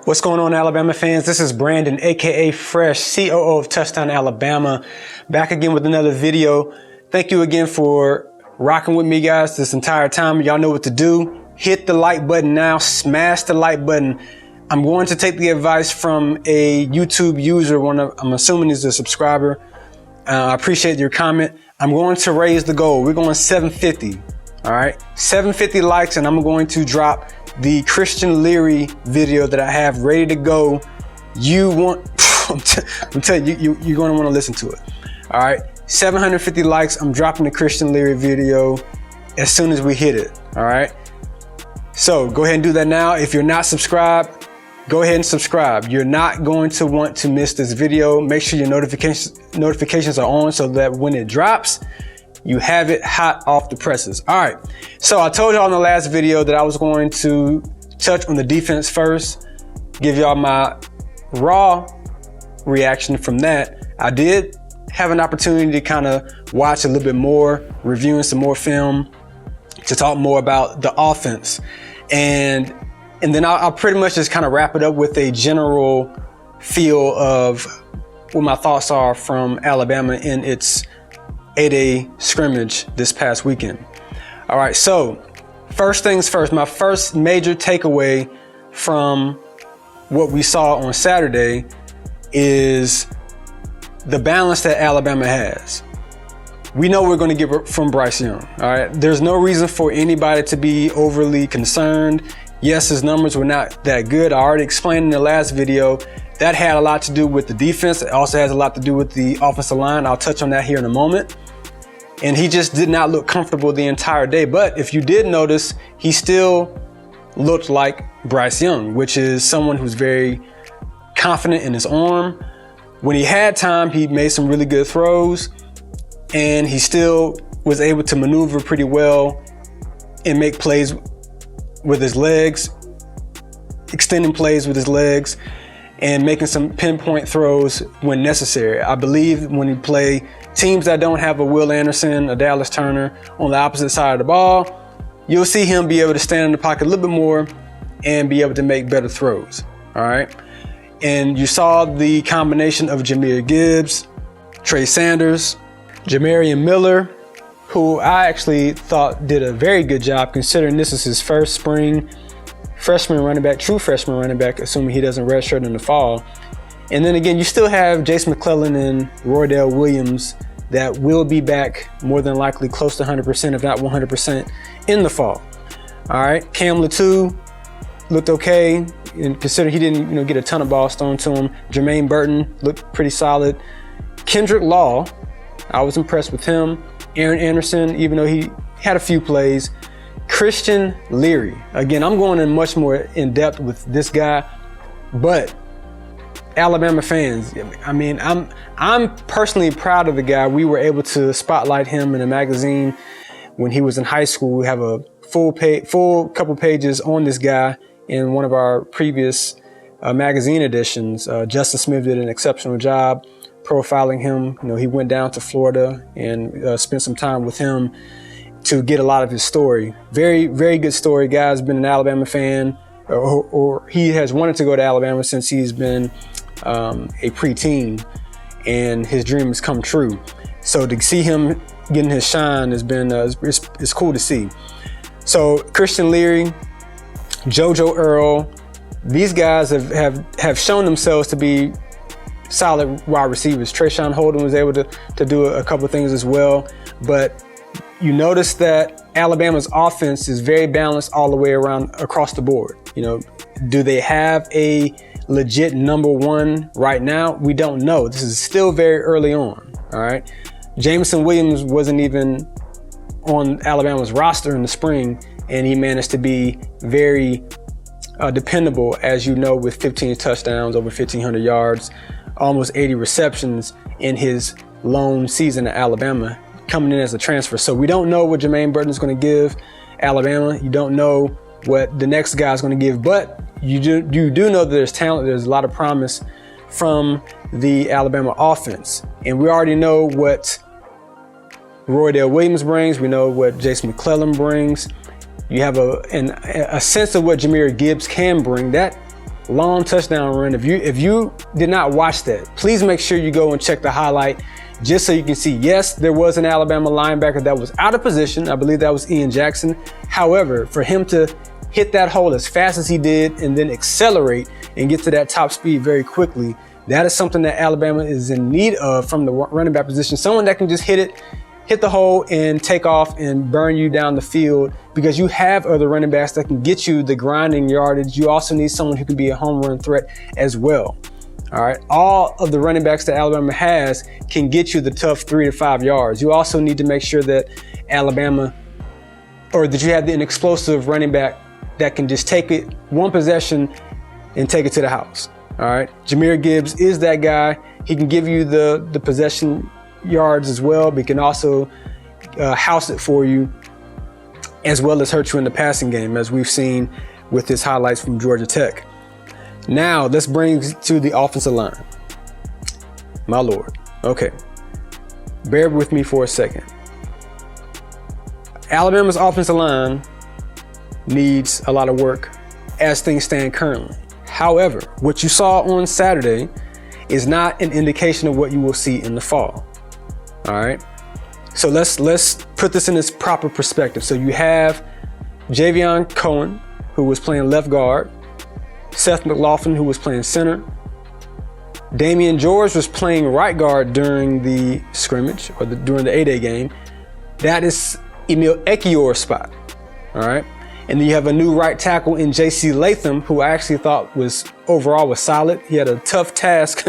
What's going on, Alabama fans? This is Brandon, aka Fresh, COO of Touchdown Alabama, back again with another video. Thank you again for rocking with me, guys, this entire time. Y'all know what to do. Hit the like button now, smash the like button. I'm going to take the advice from a YouTube user, I'm assuming he's a subscriber. I appreciate your comment. I'm going to raise the goal. We're going 750, all right? 750 likes, and I'm going to drop the Christian Leary video that I have ready to go. I'm telling you, you're going to want to listen to it. All right, 750 likes. I'm dropping the Christian Leary video as soon as we hit it. All right, so go ahead and do that now. If you're not subscribed, go ahead and subscribe. You're not going to want to miss this video. Make sure your notifications are on so that when it drops, you have it hot off the presses. All right, so I told y'all in the last video that I was going to touch on the defense first, give y'all my raw reaction from that. I did have an opportunity to kind of watch a little bit more, reviewing some more film to talk more about the offense. And then I'll pretty much just kind of wrap it up with a general feel of what my thoughts are from Alabama in its 8-day scrimmage this past weekend. All right, so first things first, my first major takeaway from what we saw on Saturday is the balance that Alabama has. We know we're going to get from Bryce Young. All right, there's no reason for anybody to be overly concerned. Yes, his numbers were not that good. I already explained in the last video that had a lot to do with the defense. It also has a lot to do with the offensive line. I'll touch on that here in a moment. And he just did not look comfortable the entire day. But if you did notice, he still looked like Bryce Young, which is someone who's very confident in his arm. When he had time, he made some really good throws, and he still was able to maneuver pretty well and make plays with his legs, extending plays with his legs, and making some pinpoint throws when necessary. I believe when you play teams that don't have a Will Anderson, a Dallas Turner on the opposite side of the ball, you'll see him be able to stand in the pocket a little bit more and be able to make better throws, all right? And you saw the combination of Jahmyr Gibbs, Trey Sanders, Jamarian Miller, who I actually thought did a very good job considering this is his first spring freshman running back, true freshman running back, assuming he doesn't redshirt in the fall. And then again, you still have Jameson McClellan and Roydell Williams that will be back more than likely close to 100%, if not 100% in the fall. All right, Cam Latu looked okay, and considering he didn't, get a ton of balls thrown to him. Jermaine Burton looked pretty solid. Kendrick Law, I was impressed with him. Aaron Anderson, even though he had a few plays. Christian Leary, again, I'm going in much more in depth with this guy, but Alabama fans, I mean, I'm personally proud of the guy. We were able to spotlight him in a magazine when he was in high school. We have a full couple pages on this guy in one of our previous magazine editions. Justin Smith did an exceptional job profiling him. He went down to Florida and spent some time with him to get a lot of his story. Very, very good story. Guy's been an Alabama fan, or he has wanted to go to Alabama since he's been a preteen, and his dream has come true. So to see him getting his shine has been it's cool to see. So Christian Leary, JoJo Earl, these guys have shown themselves to be solid wide receivers. Trayshawn Holden was able to do a couple of things as well, but you notice that Alabama's offense is very balanced all the way around across the board. Do they have a legit number one right now? We don't know. This is still very early on, all right? Jameson Williams wasn't even on Alabama's roster in the spring, and he managed to be very dependable, as you know, with 15 touchdowns, over 1,500 yards, almost 80 receptions in his lone season at Alabama, coming in as a transfer. So we don't know what Jermaine Burton is going to give Alabama. You don't know what the next guy is going to give, but you do know that there's talent, there's a lot of promise from the Alabama offense. And we already know what Roydell Williams brings. We know what Jameson McClellan brings. You have a sense of what Jahmyr Gibbs can bring. That long touchdown run. If you did not watch that, please make sure you go and check the highlight just so you can see, yes, there was an Alabama linebacker that was out of position. I believe that was Ian Jackson. However, for him to hit that hole as fast as he did and then accelerate and get to that top speed very quickly, that is something that Alabama is in need of from the running back position. Someone that can just hit the hole and take off and burn you down the field, because you have other running backs that can get you the grinding yardage. You also need someone who can be a home run threat as well. All right. All of the running backs that Alabama has can get you the tough 3 to 5 yards. You also need to make sure that that you have an explosive running back that can just take it one possession and take it to the house. All right. Jahmyr Gibbs is that guy. He can give you the possession yards as well, but he can also house it for you as well as hurt you in the passing game, as we've seen with his highlights from Georgia Tech. Now let's bring to the offensive line. My Lord. Okay. Bear with me for a second. Alabama's offensive line needs a lot of work as things stand currently. However, what you saw on Saturday is not an indication of what you will see in the fall. All right. So let's put this in its proper perspective. So you have Javion Cohen, who was playing left guard, Seth McLaughlin, who was playing center. Damian George was playing right guard during the scrimmage or during the A-Day game. That is Emil Ekiyor's spot. All right. And then you have a new right tackle in J.C. Latham, who I actually thought was solid. He had a tough task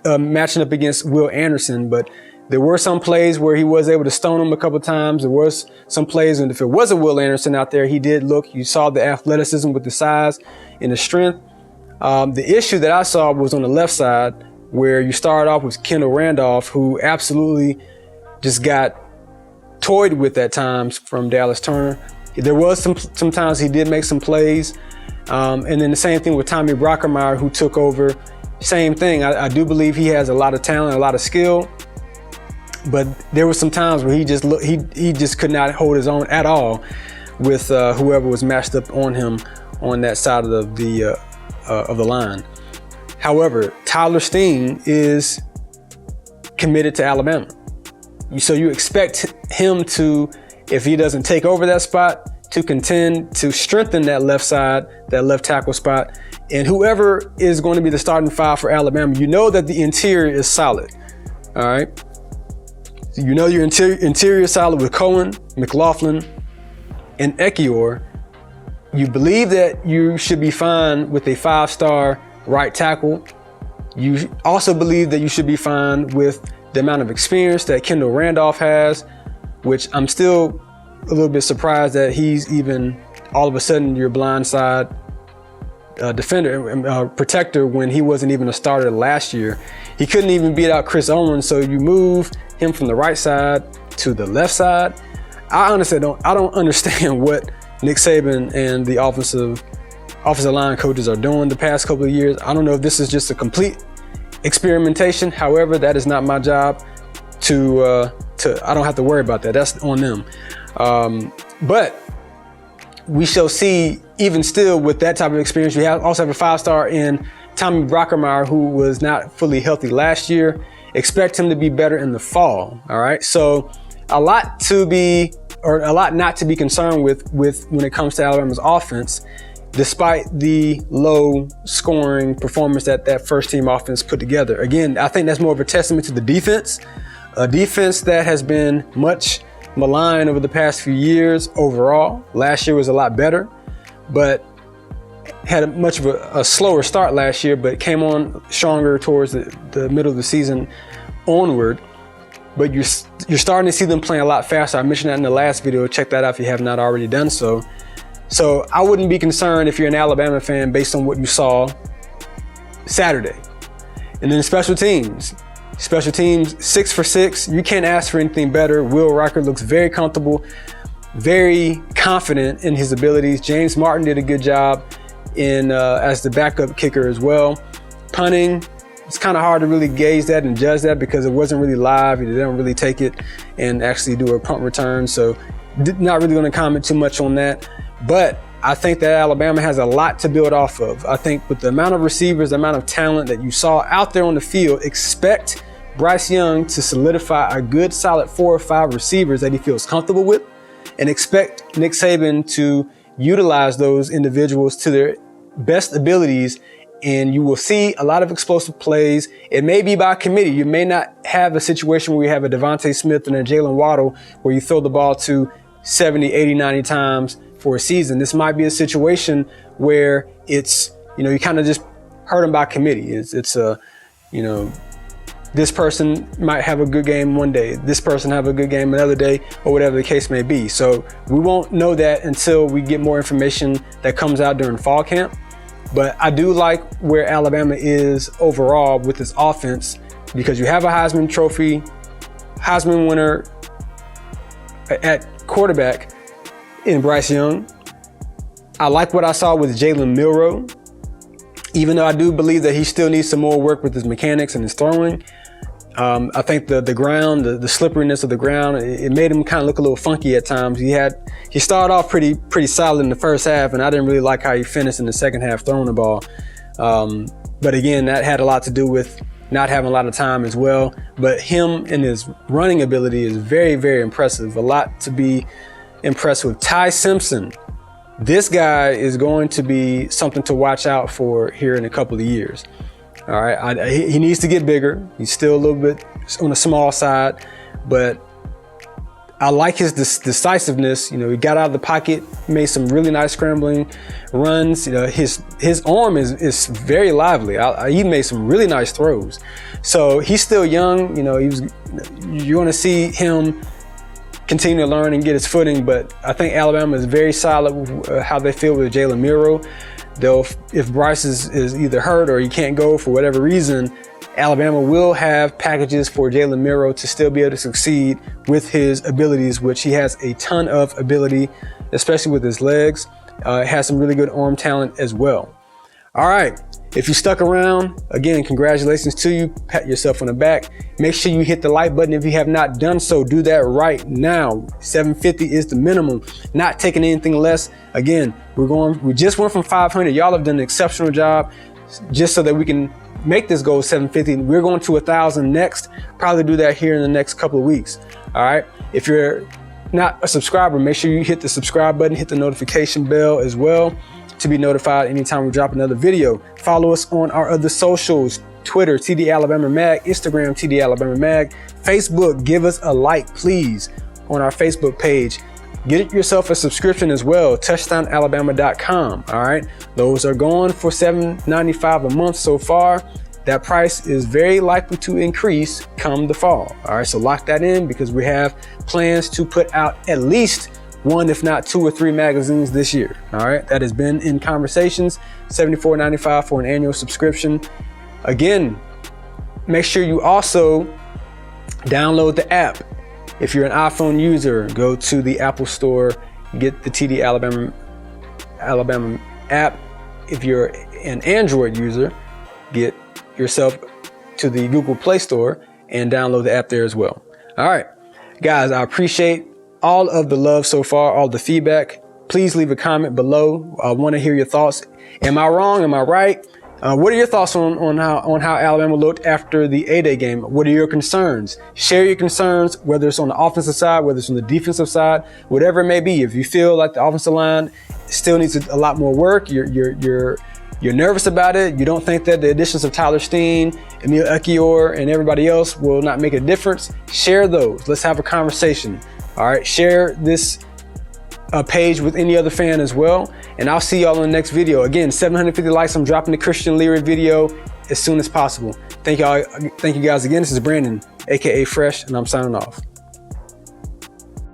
matching up against Will Anderson, but there were some plays where he was able to stone him a couple of times. There was some plays, and if it was a Will Anderson out there, he did look. You saw the athleticism with the size and the strength. The issue that I saw was on the left side, where you started off with Kendall Randolph, who absolutely just got toyed with at times from Dallas Turner. There was sometimes he did make some plays. And then the same thing with Tommy Brockermeyer, who took over. Same thing. I do believe he has a lot of talent, a lot of skill. But there were some times where he just could not hold his own at all with whoever was matched up on him on that side of the line. However, Tyler Steen is committed to Alabama. So you expect him to, if he doesn't take over that spot, to contend to strengthen that left side, that left tackle spot. And whoever is going to be the starting five for Alabama, you know that the interior is solid. All right. So you know your interior is solid with Cohen, McLaughlin, and Ekiyor. You believe that you should be fine with a 5-star right tackle. You also believe that you should be fine with the amount of experience that Kendall Randolph has, which I'm still a little bit surprised that he's even all of a sudden your blindside defender, protector, when he wasn't even a starter last year. He couldn't even beat out Chris Owens, so you move him from the right side to the left side. I honestly don't understand what Nick Saban and the offensive line coaches are doing the past couple of years. I don't know if this is just a complete experimentation. However, that is not my job to I don't have to worry about that. That's on them. But we shall see. Even still, with that type of experience, you also have a 5-star in Tommy Brockermeyer, who was not fully healthy last year. Expect him to be better in the fall. All right. So a lot not to be concerned with when it comes to Alabama's offense, despite the low scoring performance that first team offense put together. Again, I think that's more of a testament to the defense, a defense that has been much maligned over the past few years overall. Last year was a lot better, but had much of a slower start last year, but came on stronger towards the middle of the season onward. But you're starting to see them playing a lot faster. I mentioned that in the last video. Check that out if you have not already done so. So I wouldn't be concerned if you're an Alabama fan based on what you saw Saturday. And then special teams, 6 for 6. You can't ask for anything better. Will Riker looks very comfortable, very confident in his abilities. James Martin did a good job as the backup kicker as well. Punting, it's kind of hard to really gauge that and judge that because it wasn't really live. They didn't really take it and actually do a punt return. So not really going to comment too much on that. But I think that Alabama has a lot to build off of. I think with the amount of receivers, the amount of talent that you saw out there on the field, expect Bryce Young to solidify a good solid 4 or 5 receivers that he feels comfortable with, and expect Nick Saban to utilize those individuals to their best abilities. And you will see a lot of explosive plays. It may be by committee. You may not have a situation where you have a Devontae Smith and a Jalen Waddle where you throw the ball to 70, 80, 90 times for a season. This might be a situation where it's, you kind of just hurt them by committee. It's this person might have a good game one day, this person have a good game another day, or whatever the case may be. So we won't know that until we get more information that comes out during fall camp. But I do like where Alabama is overall with this offense, because you have a Heisman winner at quarterback in Bryce Young. I like what I saw with Jalen Milroe, even though I do believe that he still needs some more work with his mechanics and his throwing. I think the ground, the slipperiness of the ground, it made him kind of look a little funky at times. He started off pretty solid in the first half, and I didn't really like how he finished in the second half throwing the ball. But again, that had a lot to do with not having a lot of time as well. But him and his running ability is very, very impressive. A lot to be impressed with. Ty Simpson, this guy is going to be something to watch out for here in a couple of years. All right, he needs to get bigger. He's still a little bit on the small side, but I like his decisiveness. He got out of the pocket, made some really nice scrambling runs. His arm is very lively. He made some really nice throws. So he's still young. You're going to see him continue to learn and get his footing. But I think Alabama is very solid with how they feel with Jalen Milroe. Though if Bryce is either hurt or he can't go for whatever reason, Alabama will have packages for Jalen Milroe to still be able to succeed with his abilities, which he has a ton of ability, especially with his legs. Has some really good arm talent as well. All right, if you stuck around, again, congratulations to you. Pat yourself on the back. Make sure you hit the like button if you have not done so. Do that right now. 750 is the minimum. Not taking anything less. Again, we just went from 500. Y'all have done an exceptional job. Just so that we can make this goal 750. We're going to 1,000 next. Probably do that here in the next couple of weeks. All right. If you're not a subscriber, make sure you hit the subscribe button, hit the notification bell as well to be notified anytime we drop another video. Follow us on our other socials: Twitter, TD Alabama Mag, Instagram, TD Alabama Mag, Facebook. Give us a like, please, on our Facebook page. Get yourself a subscription as well, touchdownalabama.com. All right, those are going for $7.95 a month so far. That price is very likely to increase come the fall. All right, so lock that in, because we have plans to put out at least 1, if not 2 or 3 magazines this year. All right, that has been in conversations. $74.95 for an annual subscription. Again, make sure you also download the app. If you're an iPhone user, go to the Apple Store, get the TD Alabama app. If you're an Android user, get yourself to the Google Play Store and download the app there as well. All right, guys, I appreciate all of the love so far, all the feedback. Please leave a comment below. I want to hear your thoughts. Am I wrong? Am I right? What are your thoughts on how Alabama looked after the A-Day game? What are your concerns? Share your concerns, whether it's on the offensive side, whether it's on the defensive side, whatever it may be. If you feel like the offensive line still needs a lot more work, you're nervous about it, you don't think that the additions of Tyler Steen, Emil Ekiyor, and everybody else will not make a difference, share those. Let's have a conversation. All right, share this page with any other fan as well, and I'll see y'all in the next video. Again, 750 likes. I'm dropping the Christian Leary video as soon as possible. Thank you guys again. This is Brandon, aka Fresh, and I'm signing off.